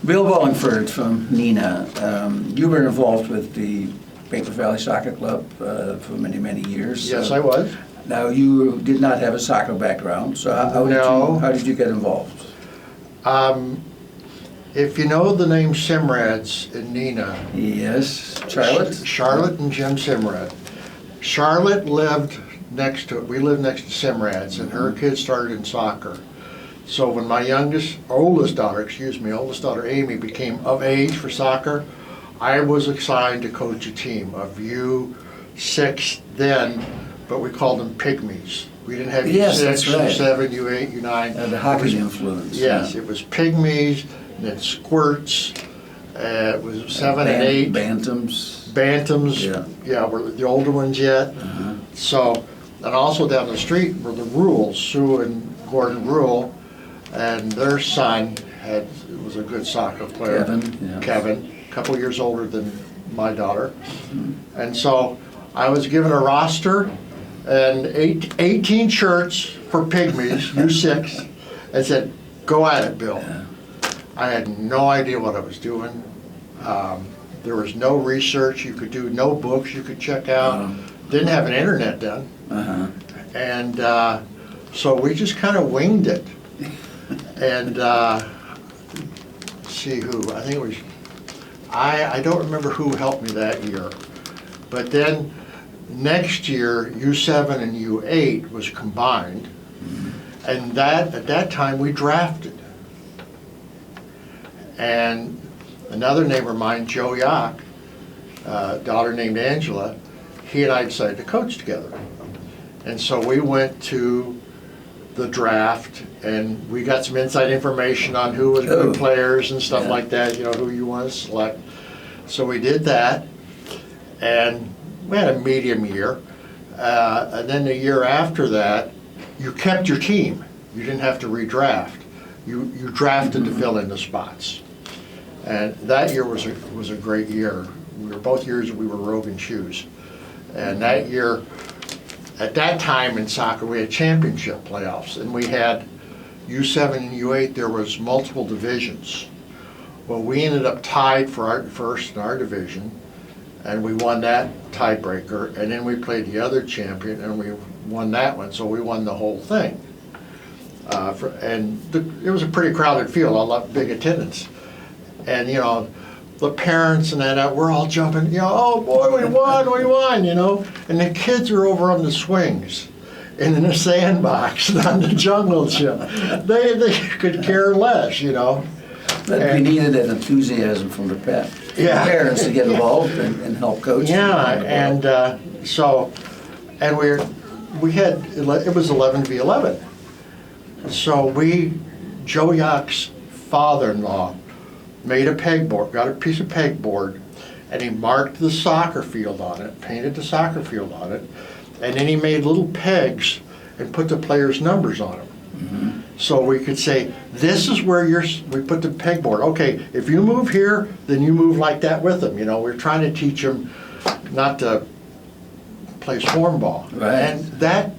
Bill Wallingford from Nina. You were involved with the Baker Valley Soccer Club for many, many years. Yes, I was. Now, you did not have a soccer background, so how did you get involved? If you know the name Simrads in Nina. Yes, Charlotte? Charlotte and Jim Simrad. Charlotte lived next to, we lived next to Simrads, and her kids started in soccer. So when my oldest daughter Amy became of age for soccer, I was assigned to coach a team of U6 then, but we called them Pygmies. We didn't have Yes, U6, that's right. U7, U8, U9. The hockey influence. Yes, yeah. it was Pygmies, and then Squirts, it was 7 and 8. Bantams. Bantams, Yeah. were the older ones yet. Uh-huh. So, and also down the street were the Rules, Sue and Gordon Rule, and their son was a good soccer player. Kevin, a couple years older than my daughter. Mm-hmm. And so I was given a roster and 18 shirts for Pygmies, U6, and said, go at it, Bill. Yeah. I had no idea what I was doing. There was no research you could do, no books you could check out. Didn't have an internet then. Uh-huh. And so we just kind of winged it. And see who, I think it was, I don't remember who helped me that year. But then next year, U7 and U8 was combined. And at that time, we drafted. And another neighbor of mine, Joe Yock, daughter named Angela, he and I decided to coach together. And so we went to the draft, and we got some inside information on who was good players and stuff like that, who you want to select. So we did that, and we had a medium year. And then the year after that, you kept your team. You didn't have to redraft. You drafted to fill in the spots. And that year was a great year. Both years we were Rogan shoes. And that year, at that time in soccer, we had championship playoffs, and we had U7 and U8, there was multiple divisions. Well, we ended up tied for our first in our division, and we won that tiebreaker, and then we played the other champion, and we won that one, so we won the whole thing. It was a pretty crowded field, a lot big attendance. And, the parents and that, we're all jumping, oh boy, we won, and the kids are over on the swings and in the sandbox and on the jungle gym. They could care less, But we needed that enthusiasm from the parents to get involved and help coach. Yeah, and we had, it was 11v11. So Joe Yock's father-in-law made a pegboard, got a piece of pegboard, and he marked the soccer field on it, painted the soccer field on it, and then he made little pegs and put the players' numbers on them. Mm-hmm. So we could say, this is where we put the pegboard. Okay, if you move here, then you move like that with them. We're trying to teach them not to play swarm ball. Right. And that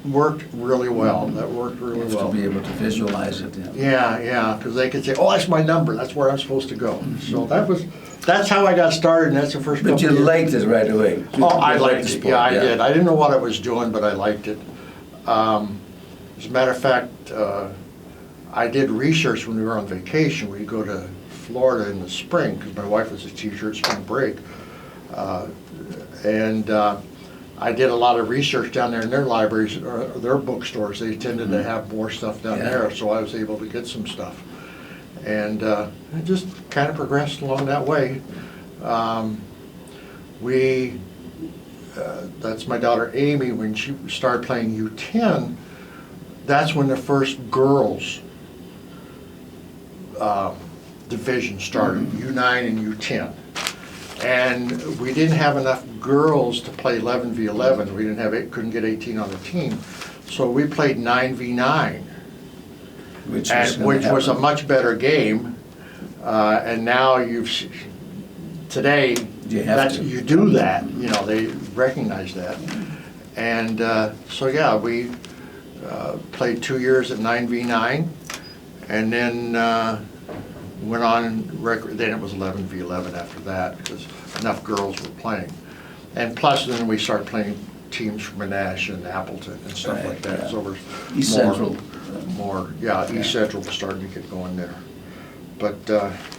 worked really well. That worked really well. To be able to visualize it. Yeah, because they could say, oh, that's my number. That's where I'm supposed to go. So that's how I got started, and that's the first couple But you liked it right away. I liked it. Yeah, I did. I didn't know what I was doing, but I liked it. As a matter of fact, I did research when we were on vacation. We'd go to Florida in the spring, because my wife was a teacher at spring break. I did a lot of research down there in their libraries, or their bookstores. They tended to have more stuff down there, so I was able to get some stuff. And it just kind of progressed along that way. That's my daughter Amy, when she started playing U10, that's when the first girls division started, U9 and U10. And we didn't have enough girls to play 11v11. We couldn't get 18 on the team. So we played 9v9, which was a much better game. And now today, you do that. They recognize that. And so yeah, we played 2 years at 9v9. And then went on, then it was 11v11 after that, because enough girls were playing. And plus, then we started playing teams from Monash and Appleton and stuff Right, like that. yeah. So there's East Central. East Central was starting to get going there. But,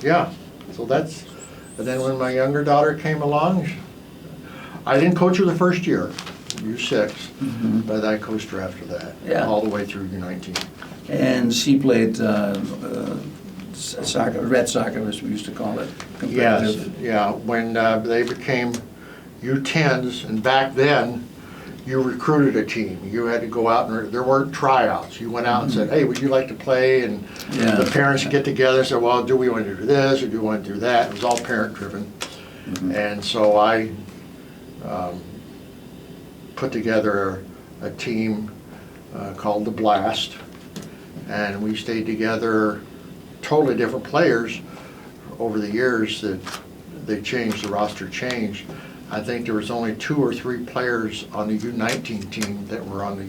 yeah, so that's, and then when my younger daughter came along, I didn't coach her the first year, U6, but I coached her after that, Yeah. all the way through U19. And she played soccer, red soccer, as we used to call it, Yes, competitive. yeah, when they became U10s, and back then, you recruited a team. You had to go out and, there weren't tryouts. You went out and said, hey, would you like to play? And Yeah. the parents would get together and say, well, do we want to do this or do we want to do that? It was all parent-driven. And so I put together a team called the Blast, and we stayed together, totally different players over the years that they changed, the roster changed. I think there was only 2 or 3 players on the U19 team that were on the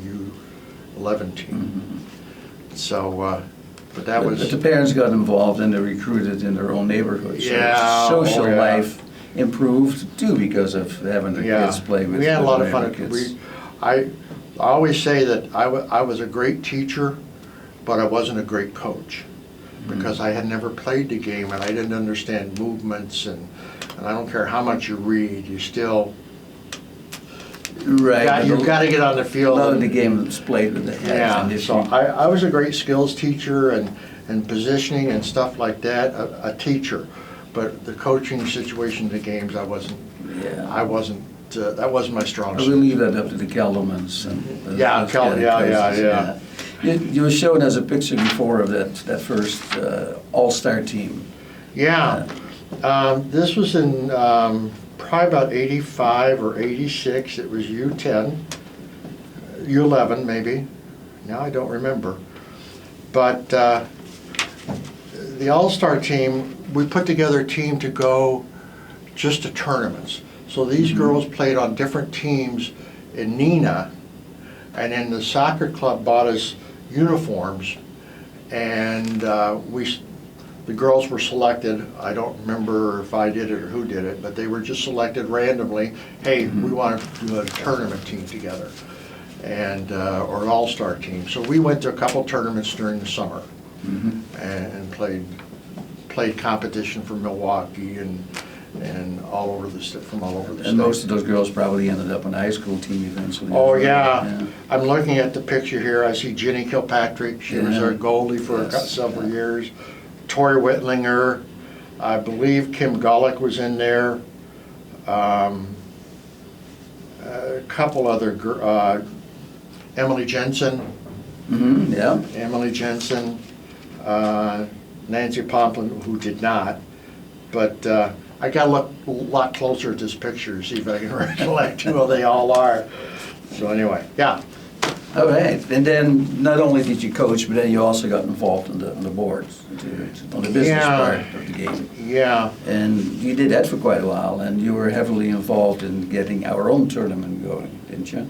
U11 team. So, but that was... But the parents got involved and they recruited in their own neighborhood. So Yeah, social oh, yeah. life improved too because of having the Yeah, kids play with we had a lot of fun. kids. I always say that I was a great teacher, but I wasn't a great coach, because I had never played the game and I didn't understand movements, and I don't care how much you read, you still, Right. you've got to get on the A field. lot of the game is played with the head. Yeah, and if so you- I was a great skills teacher and positioning and stuff like that, a teacher. But the coaching situation, the games, I wasn't, that wasn't my strong I will suit. leave that up to the Keldermans. And Yeah, those kind of yeah. coaches, You were showing us a picture before of that first All-Star team. Yeah, this was in probably about 85 or 86. It was U10, U11 maybe. Now I don't remember. But the All-Star team, we put together a team to go just to tournaments. So these girls played on different teams in Neenah, and then the soccer club bought us uniforms, and the girls were selected. I don't remember if I did it or who did it, but they were just selected randomly. Hey, we want to do a tournament team together, and or an all-star team. So we went to a couple tournaments during the summer, and played competition for Milwaukee and all over the from all over the state. And most of those girls probably ended up on the high school team eventually. Oh, yeah. I'm looking at the picture here. I see Jenny Kilpatrick. She was our goalie for several years. Tori Whitlinger. I believe Kim Gullick was in there. A couple other, Emily Jensen. Yeah. Emily Jensen. Nancy Pomplin, who did not. But I got to look a lot closer at this picture to see if I can recollect who they all are. So anyway, yeah. All right. And then not only did you coach, but then you also got involved on the boards, on the business part of the game. Yeah. And you did that for quite a while, and you were heavily involved in getting our own tournament going, didn't you?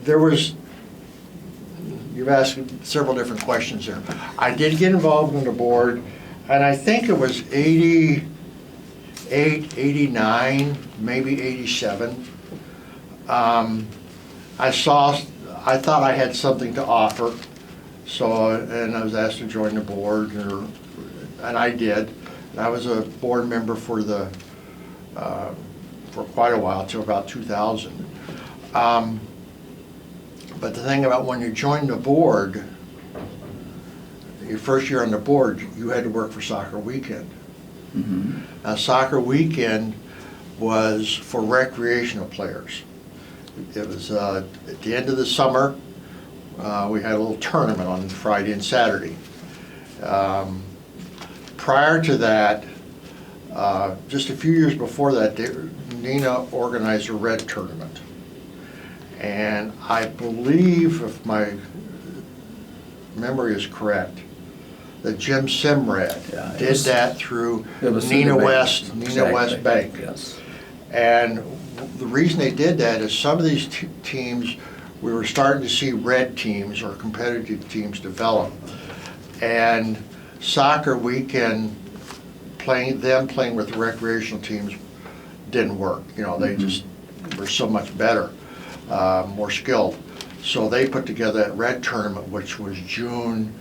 There was, you've asked several different questions there. I did get involved in the board, and I think it was 88, 89, maybe 87. I thought I had something to offer, so, and I was asked to join the board, and I did. And I was a board member for quite a while, till about 2000. But the thing about when you join the board, your first year on the board, you had to work for Soccer Weekend. Now, Soccer Weekend was for recreational players. It was at the end of the summer. We had a little tournament on Friday and Saturday. Prior to that, just a few years before that, Neenah organized a red tournament. And I believe, if my memory is correct, that Jim Simrad did that through Neenah West Bank. Yes. And the reason they did that is some of these teams we were starting to see red teams or competitive teams develop. And soccer weekend, playing with recreational teams didn't work. You know, they just were so much better, more skilled. So they put together that red tournament, which was June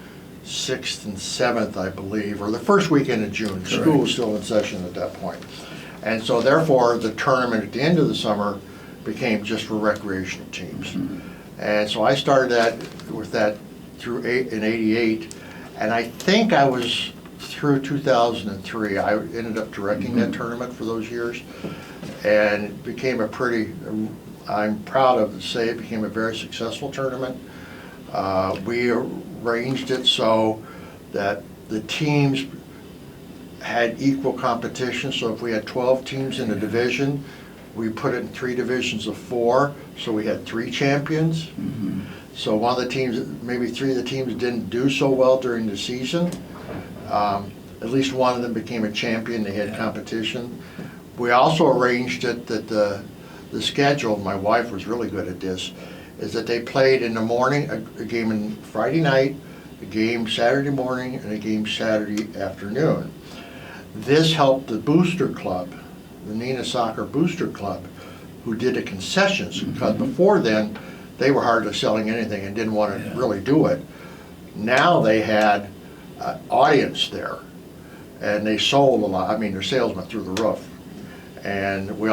6th and 7th, I believe, or the first weekend of June. Correct. School was still in session at that point. And so therefore, the tournament at the end of the summer became just for recreational teams. And so I started with that in '88, and I think I was through 2003. I ended up directing that tournament for those years, and it became I'm proud of to say it became a very successful tournament. We arranged it so that the teams had equal competition. So if we had 12 teams in a division, we put it in 3 divisions of 4, so we had 3 champions. So one of the teams, maybe 3 of the teams didn't do so well during the season. At least one of them became a champion, they had competition. We also arranged it that the schedule, my wife was really good at this, is that they played in the morning, a game on Friday night, a game Saturday morning, and a game Saturday afternoon. This helped the booster club, the Neenah Soccer Booster Club, who did the concessions, because before then, they were hardly selling anything and didn't want to really do it. Now they had an audience there, and they sold a lot. I mean, their sales went through the roof. And we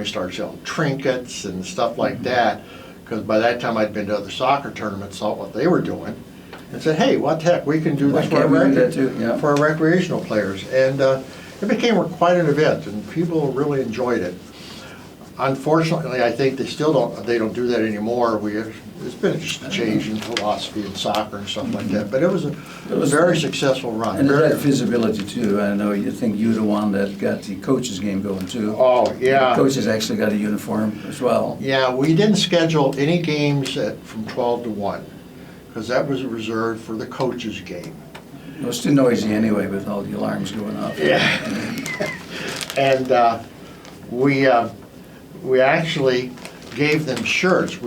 started selling trinkets and stuff like that, because by that time I'd been to other soccer tournaments, saw what they were doing, and said, hey, what the heck, we can do this for our recreational players. And it became quite an event, and people really enjoyed it. Unfortunately, I think they don't do that anymore. It's been just a change in philosophy in soccer and stuff like that, but it was a very successful run. And it had visibility too. I know you think you're the one that got the coaches game going too. Oh, yeah. The coaches actually got a uniform as well. Yeah, we didn't schedule any games from 12 to 1, because that was reserved for the coaches game. It was too noisy anyway with all the alarms going off. Yeah. And we actually gave them shirts.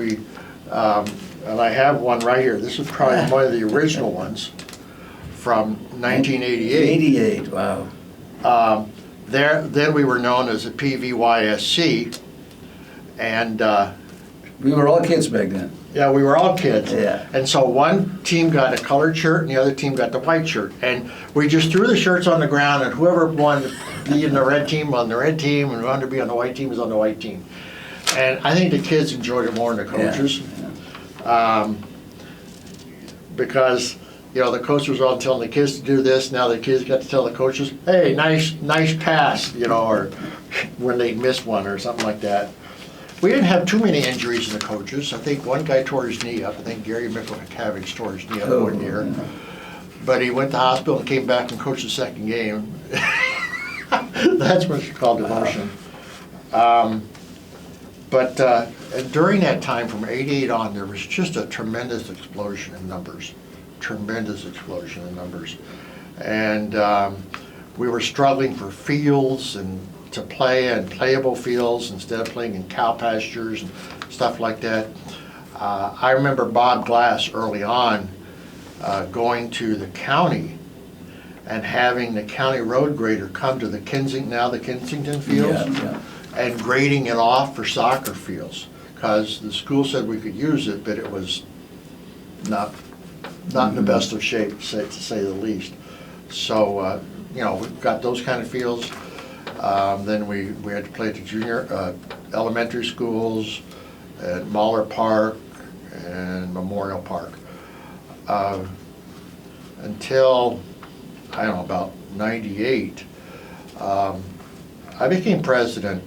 And I have one right here. This is probably one of the original ones from 1988. 88, wow. Then we were known as the PVYSC, and We were all kids back then. yeah, we were all kids. Yeah. And so one team got a colored shirt and the other team got the white shirt. And we just threw the shirts on the ground, and whoever wanted to be in the red team on the red team, and wanted to be on the white team was on the white team. And I think the kids enjoyed it more than the coaches. Because, you know, the coach was all telling the kids to do this. Now the kids got to tell the coaches, hey, nice pass, you know, or when they missed one or something like that. We didn't have too many injuries in the coaches. I think one guy tore his knee up. I think Gary McCavish tore his knee up one year. Yeah. But he went to the hospital and came back and coached the second game. That's what you call devotion. But during that time, from '88 on, there was just a tremendous explosion in numbers. And we were struggling for fields and to play in playable fields instead of playing in cow pastures and stuff like that. I remember Bob Glass early on going to the county and having the county road grader come to the Kensington fields, and grading it off for soccer fields, because the school said we could use it, but it was not in the best of shape, to say the least. So, you know, we've got those kind of fields. Then we had to play at the junior elementary schools, at Mahler Park and Memorial Park. Until, I don't know, about '98, I became president.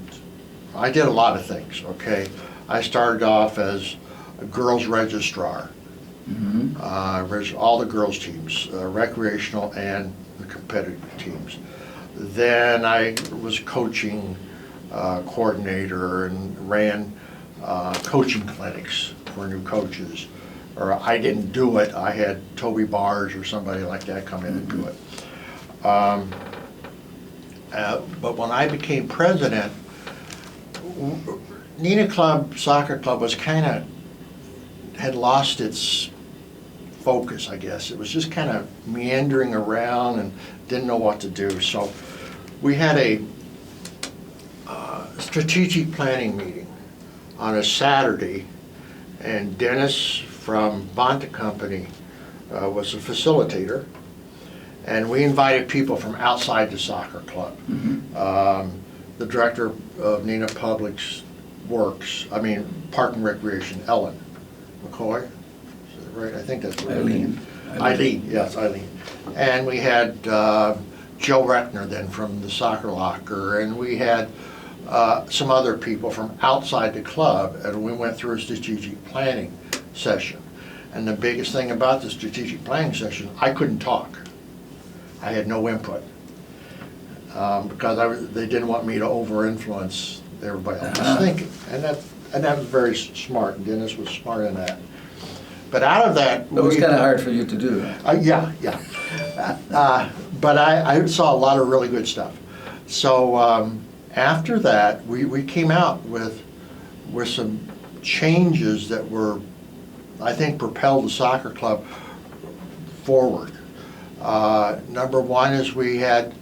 I did a lot of things, okay? I started off as a girls registrar. All the girls teams, recreational and the competitive teams. Then I was coaching coordinator and ran coaching clinics for new coaches. Or I didn't do it, I had Toby Bars or somebody like that come in and do it. But when I became president, Neenah Soccer Club was kind of had lost its focus, I guess. It was just kind of meandering around and didn't know what to do. So we had a strategic planning meeting on a Saturday, and Dennis from Bonta Company was a facilitator, and we invited people from outside the soccer club. The director of Neenah Public Works, Park and Recreation, Ellen McCoy, is that right? I think that's the right name. Eileen, yes, Eileen. And we had Joe Reckner then from the Soccer Locker, and we had some other people from outside the club, and we went through a strategic planning session. And the biggest thing about the strategic planning session, I couldn't talk. I had no input because they didn't want me to over-influence everybody else's thinking, and that was very smart. Dennis was smart in that. But out of that, It was kind of hard for you to do. yeah. But I saw a lot of really good stuff. So after that, we came out with some changes that were, I think, propelled the soccer club forward. Number one is we had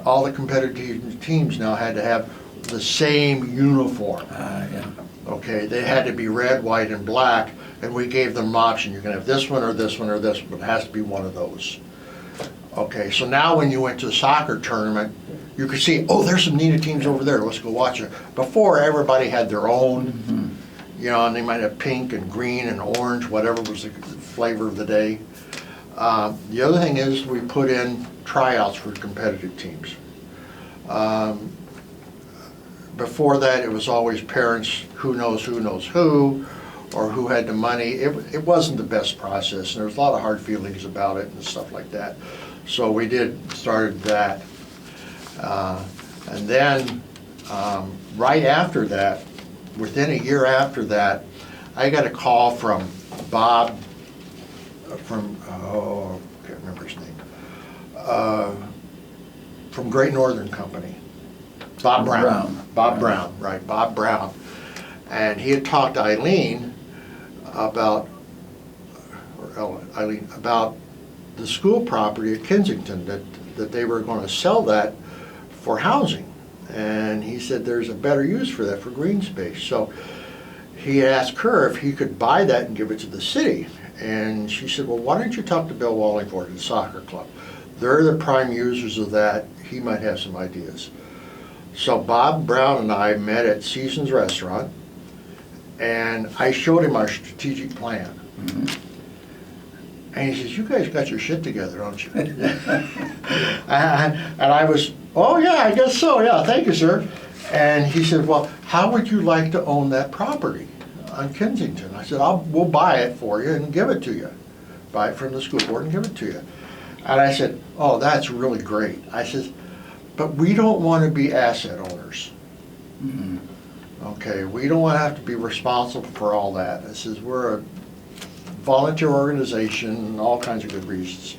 all the competitive teams now had to have the same uniform. Yeah. Okay, they had to be red, white, and black, and we gave them an option. You can have this one or this one or this one, but it has to be one of those. Okay, so now when you went to a soccer tournament, you could see, oh, there's some Neenah teams over there, let's go watch it. Before, everybody had their own, and they might have pink and green and orange, whatever was the flavor of the day. The other thing is we put in tryouts for competitive teams. Before that, it was always parents who knows who, or who had the money. It wasn't the best process, and there was a lot of hard feelings about it and stuff like that. So we started that. And then right after that, within a year after that, I got a call from Bob, I can't remember his name, from Great Northern Company. Bob Brown. Bob Brown, right, Bob Brown. And he had talked to Eileen about the school property at Kensington, that they were going to sell that for housing. And he said there's a better use for that, for green space. So he asked her if he could buy that and give it to the city. And she said, well, why don't you talk to Bill Wallingford at the soccer club? They're the prime users of that. He might have some ideas. So Bob Brown and I met at Seasons Restaurant, and I showed him our strategic plan. And he says, you guys got your shit together, don't you? And I was, oh yeah, I guess so, yeah, thank you, sir. And he said, well, how would you like to own that property on Kensington? I said, we'll buy it for you and give it to you. Buy it from the school board and give it to you. And I said, oh, that's really great. I said, but we don't want to be asset owners. Okay, we don't want to have to be responsible for all that. I says, we're a volunteer organization and all kinds of good reasons.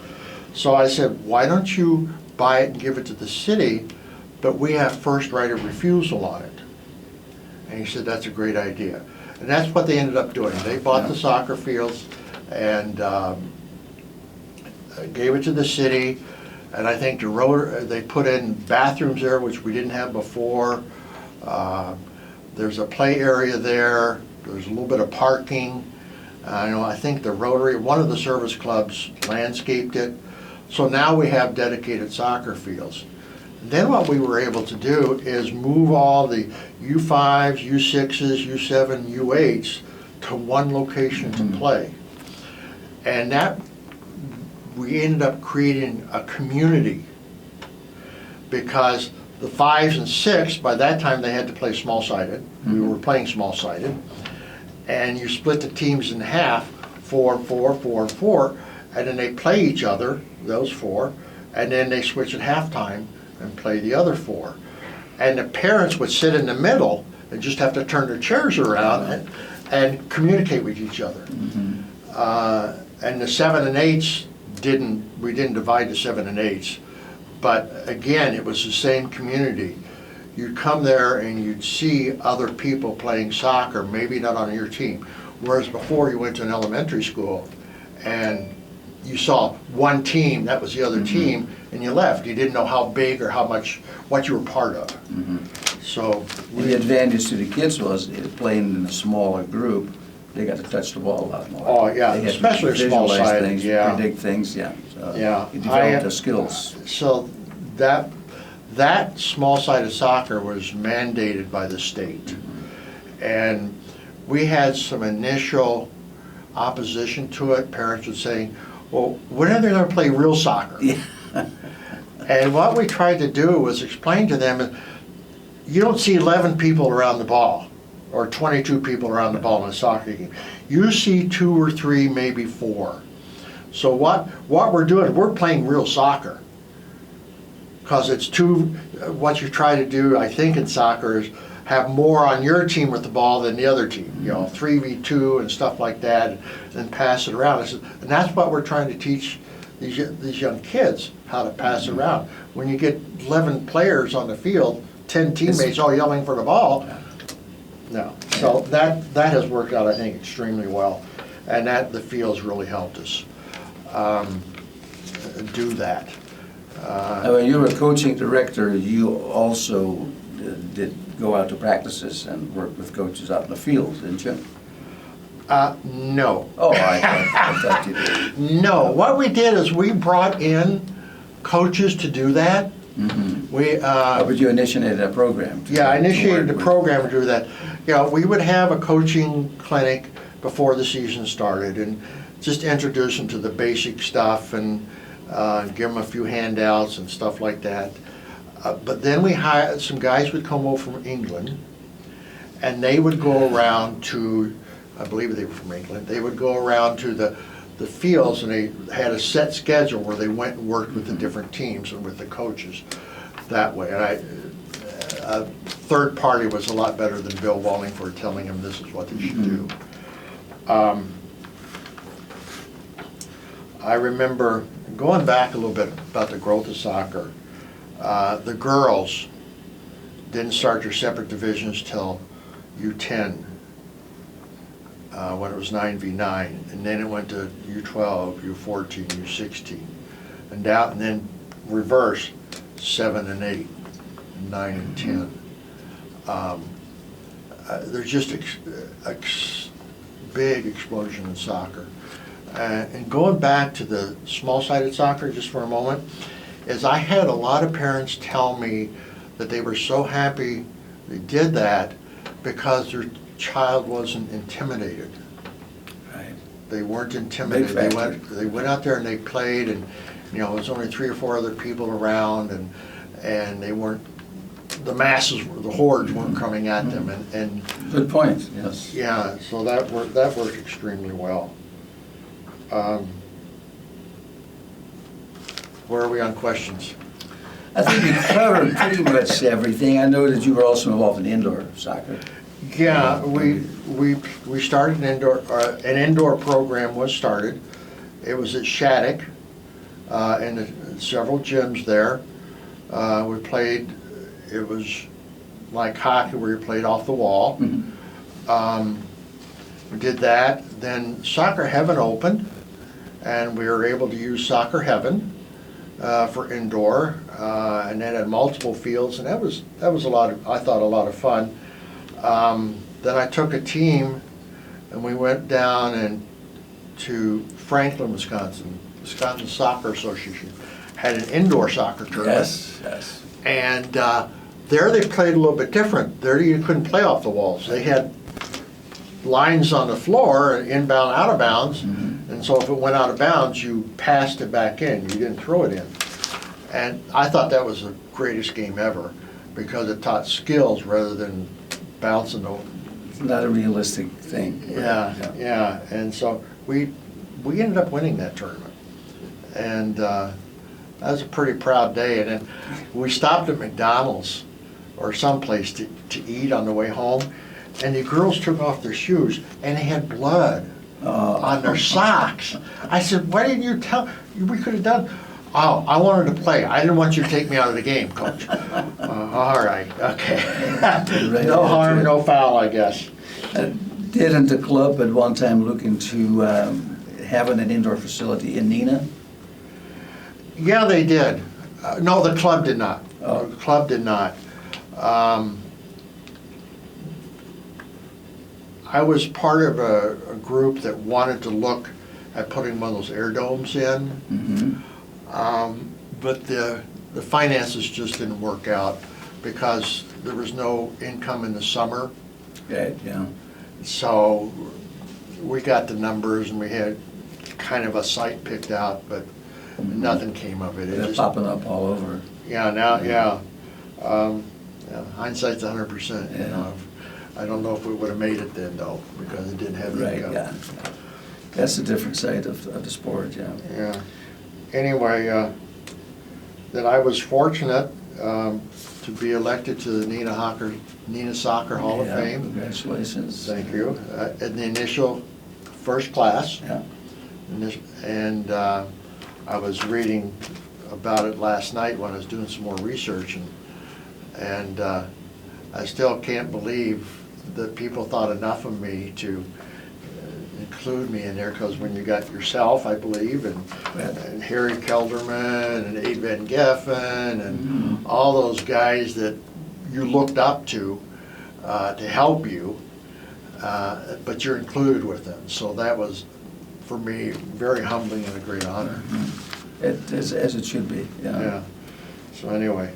So I said, why don't you buy it and give it to the city, but we have first right of refusal on it. And he said, that's a great idea. And that's what they ended up doing. They bought the soccer fields and gave it to the city. And I think they put in bathrooms there, which we didn't have before. There's a play area there. There's a little bit of parking. I think the Rotary, one of the service clubs, landscaped it. So now we have dedicated soccer fields. Then what we were able to do is move all the U5s, U6s, U7, U8s to one location to play. And that, we ended up creating a community, because the 5s and 6, by that time they had to play small-sided. We were playing small-sided. And you split the teams in half, 4, 4, 4, 4, and then they play each other, those 4, and then they switch at halftime and play the other 4. And the parents would sit in the middle and just have to turn their chairs around and communicate with each other. And the 7 and 8s, we didn't divide the 7 and 8s, but again, it was the same community. You'd come there and you'd see other people playing soccer, maybe not on your team. Whereas before you went to an elementary school and you saw one team, that was the other team, and you left. You didn't know how big or how much, what you were part of. So. And the advantage to the kids was playing in a smaller group, they got to touch the ball a lot more. Oh, yeah, They had to especially small visualize sided, things, yeah. predict things, yeah. So Yeah. you developed the skills. So that small-sided soccer was mandated by the state. And we had some initial opposition to it. Parents would say, well, when are they going to play real soccer? Yeah. And what we tried to do was explain to them, you don't see 11 people around the ball or 22 people around the ball in a soccer game. You see 2 or 3, maybe 4. So what we're doing, we're playing real soccer. Because it's what you try to do, I think, in soccer is have more on your team with the ball than the other team. 3v2 and stuff like that, and pass it around. And that's what we're trying to teach these young kids, how to pass it around. When you get 11 players on the field, 10 teammates all yelling for the ball, no. So that has worked out, I think, extremely well. And the field's really helped us do that. When you were coaching director, you also did go out to practices and work with coaches out in the field, didn't you? No. Oh, I thought you did. No. What we did is we brought in coaches to do that. But you initiated a program. I initiated the program to do that. We would have a coaching clinic before the season started and just introduce them to the basic stuff and give them a few handouts and stuff like that. But then we hired, some guys would come over from England, and they would go around to, I believe they were from England, they would go around to the fields, and they had a set schedule where they went and worked with the different teams and with the coaches that way. And a third party was a lot better than Bill Wallingford telling them this is what they should do. I remember going back a little bit about the growth of soccer. The girls didn't start their separate divisions till U10 when it was 9v9, and then it went to U12, U14, U16, and then reverse 7 and 8, 9 and 10. There's just a big explosion in soccer. And going back to the small-sided soccer just for a moment, is I had a lot of parents tell me that they were so happy they did that because their child wasn't intimidated. Right. They weren't intimidated. They went out there and they played, and there was only 3 or 4 other people around, and they weren't, the masses, the hordes weren't coming at them. And good point. Yes. Yeah, so that worked extremely well. Where are we on questions? I think we covered pretty much everything. I know that you were also involved in indoor soccer. Yeah, we started an indoor program was started. It was at Shattuck, and several gyms there. We played, it was like hockey where you played off the wall. We did that. Then Soccer Heaven opened, and we were able to use Soccer Heaven for indoor, and then had multiple fields, and that was a lot of, I thought, a lot of fun. Then I took a team, and we went down to Franklin, Wisconsin. Wisconsin Soccer Association had an indoor soccer tournament. Yes. And there they played a little bit different. There you couldn't play off the walls. They had lines on the floor, inbound, out of bounds, and so if it went out of bounds, you passed it back in. You didn't throw it in. And I thought that was the greatest game ever because it taught skills rather than bouncing the. It's not a realistic thing. Yeah. And so we ended up winning that tournament, and that was a pretty proud day. And then we stopped at McDonald's or someplace to eat on the way home. And the girls took off their shoes, and they had blood on their socks. I said, why didn't you tell? We could have done. Oh, I wanted to play. I didn't want you to take me out of the game, Coach. All right, okay. No harm, no foul, I guess. Didn't the club at one time look into having an indoor facility in Neenah? Yeah, they did. No, the club did not. Oh. The club did not. I was part of a group that wanted to look at putting one of those air domes in, but the finances just didn't work out because there was no income in the summer. Okay, yeah. So we got the numbers and we had kind of a site picked out, but nothing came of it. It They're just, popping up all over. yeah, now, yeah. Yeah, hindsight's 100%, you Yeah. know. I don't know if we would have made it then though, because it didn't have the Right, income. yeah. That's a different side of the sport, yeah. Yeah. Anyway, that I was fortunate to be elected to the Neenah Soccer Hall of Yeah, Fame. Congratulations. Thank you. In the initial first class. Yeah. And I was reading about it last night when I was doing some more research, and I still can't believe that people thought enough of me to include me in there, because when you got yourself, I believe, and Harry Kelderman and Abe Van Geffen and all those guys that you looked up to help you, but you're included with them. So that was, for me, very humbling and a great honor. As it should be, yeah. Yeah. So anyway,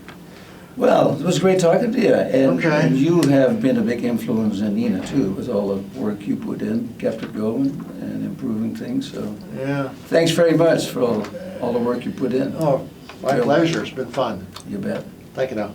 Well, it was great talking to you. Okay. And you have been a big influence in Neenah too, with all the work you put in, kept it going and improving things, so. yeah. Thanks very much for all the work you put in. Oh, my Sure. pleasure. It's been fun. You bet. Thank you now.